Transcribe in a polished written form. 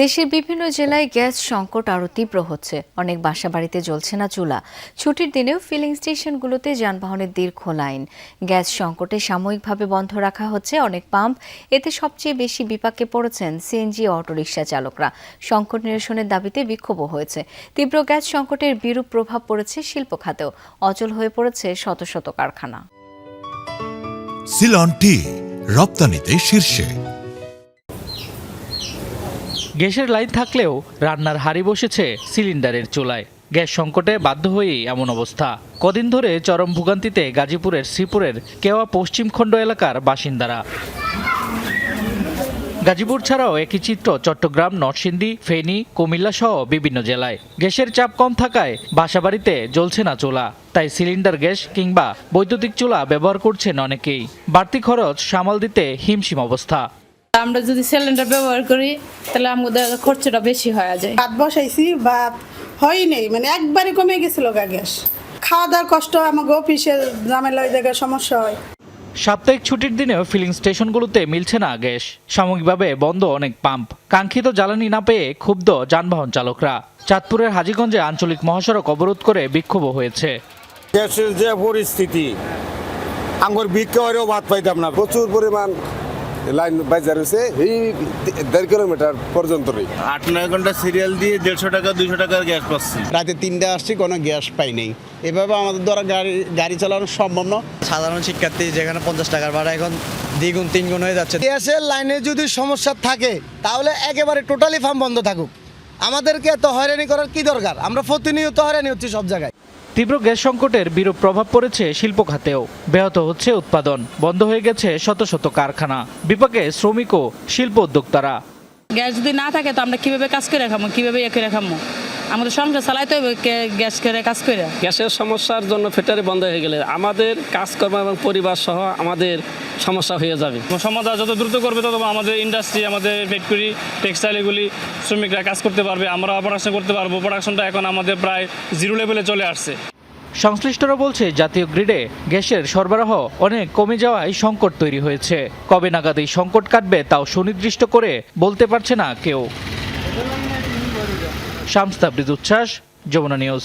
দেশের বিভিন্ন জেলায় গ্যাস সংকট আরও তীব্র হচ্ছে। অনেক বাসাবাড়িতে জ্বলছে না চুলা। ছুটির দিনেও ফিলিং স্টেশনগুলোতে যানবাহনের দীর্ঘ লাইন। গ্যাস সংকটে সাময়িকভাবে বন্ধ রাখা হচ্ছে অনেক পাম্প। এতে সবচেয়ে বেশি বিপাকে পড়েছেন সিএনজি ও অটোরিকশা চালকরা। সংকট নিরসনের দাবিতে বিক্ষোভও হয়েছে। তীব্র গ্যাস সংকটের বিরূপ প্রভাব পড়েছে শিল্প খাতেও। অচল হয়ে পড়েছে শত শত কারখানা। সিলন টি রপ্তানিতে শীর্ষে। গ্যাসের লাইন থাকলেও রান্নার হাঁড়ি বসেছে সিলিন্ডারের চুলায়। গ্যাস সংকটে বাধ্য হয়েই এমন অবস্থা। কদিন ধরে চরম ভোগান্তিতে গাজীপুরের শ্রীপুরের কেওয়া পশ্চিমখণ্ড এলাকার বাসিন্দারা। গাজীপুর ছাড়াও একই চিত্র চট্টগ্রাম, নরসিংদী, ফেনী, কুমিল্লা সহ বিভিন্ন জেলায়। গ্যাসের চাপ কম থাকায় বাসাবাড়িতে জ্বলছে না চুলা। তাই সিলিন্ডার গ্যাস কিংবা বৈদ্যুতিক চুলা ব্যবহার করছেন অনেকেই। বাড়তি খরচ সামাল দিতে হিমশিম অবস্থা। আমরা যদি সিলিন্ডার ব্যবহার করি তাহলে আমাদের খরচটা বেশি হয়ে যায়। ভাত বসাইছি, ভাত হয় নেই, মানে একবারে কমে গেছিল গ্যাস। খাওয়া দাওয়ার কষ্ট, আমাকে অফিসের ঝামেলা, ওই জায়গায় সমস্যা হয়। সাপ্তাহিক ছুটির দিনেও ফিলিং স্টেশনগুলোতে মিলছে না গ্যাস। সাময়িকভাবে বন্ধ অনেক পাম্প। কাঙ্ক্ষিত জ্বালানি না পেয়ে ক্ষুব্ধ যানবাহন চালকরা। চাঁদপুরের হাজীগঞ্জে আঞ্চলিক মহাসড়ক অবরোধ করে বিক্ষোভ হয়েছে। গ্যাসের যে পরিস্থিতি, আঙ্গুর বিক্রি করেও ভাত পাইতাম না। প্রচুর পরিমাণ লাইন বাজার হয়েছে, এই 1.5 কিলোমিটার পর্যন্ত। 8-9 ঘন্টা সিরিয়াল দিয়ে 150 টাকা 200 টাকার গ্যাস পাচ্ছি। রাতে 3টে আসছি, কোনো গ্যাস পাই নেই। এভাবে আমাদের দ্বারা গাড়ি চালানো সম্ভব না। সাধারণ শিক্ষার্থী যেখানে 50 টাকার ভাড়া এখন দ্বিগুণ 3 গুণ হয়ে যাচ্ছে। গ্যাসের লাইনে যদি সমস্যা থাকে তাহলে একেবারে টোটালি ফার্ম বন্ধ থাকুক। আমাদেরকে এত হয়রানি করার কি দরকার? আমরা প্রতিনিয়ত হয়রানি হচ্ছি সব জায়গায়। তীব্র গ্যাস সংকটের বিরূপ প্রভাব পড়েছে শিল্প খাতেও। ব্যাহত হচ্ছে উৎপাদন, বন্ধ হয়ে গেছে শত শত কারখানা। বিপাকে শ্রমিক ও শিল্প উদ্যোক্তারা। গ্যাস যদি না থাকে তো আমরা কিভাবে কাজ করে খামো, কিভাবে করে খামো? আমাদের সংসার চালাইতে হবে গ্যাস করে কাজ করে। গ্যাসের সমস্যার জন্য ফ্যাক্টরি বন্ধ হয়ে গেলে আমাদের কাজকর্ম এবং পরিবার সহ আমাদের সমস্যা হয়ে যাবে। সমাধান যত দ্রুত করবে তত আমাদের ইন্ডাস্ট্রি, আমাদের ফ্যাক্টরি, টেক্সটাইল, এগুলি শ্রমিকরা কাজ করতে পারবে, আমরা প্রোডাকশন করতে পারবো। প্রোডাকশনটা এখন আমাদের প্রায় জিরো লেভেলে চলে আসছে। সংশ্লিষ্টরা বলছে জাতীয় গ্রিডে গ্যাসের সরবরাহ অনেক কমে যাওয়ায় সংকট তৈরি হয়েছে। কবে নাগাদ এই সংকট কাটবে তাও সুনির্দিষ্ট করে বলতে পারছে না কেউ। শামস তাবরিজ উচ্ছ্বাস, যমুনা নিউজ।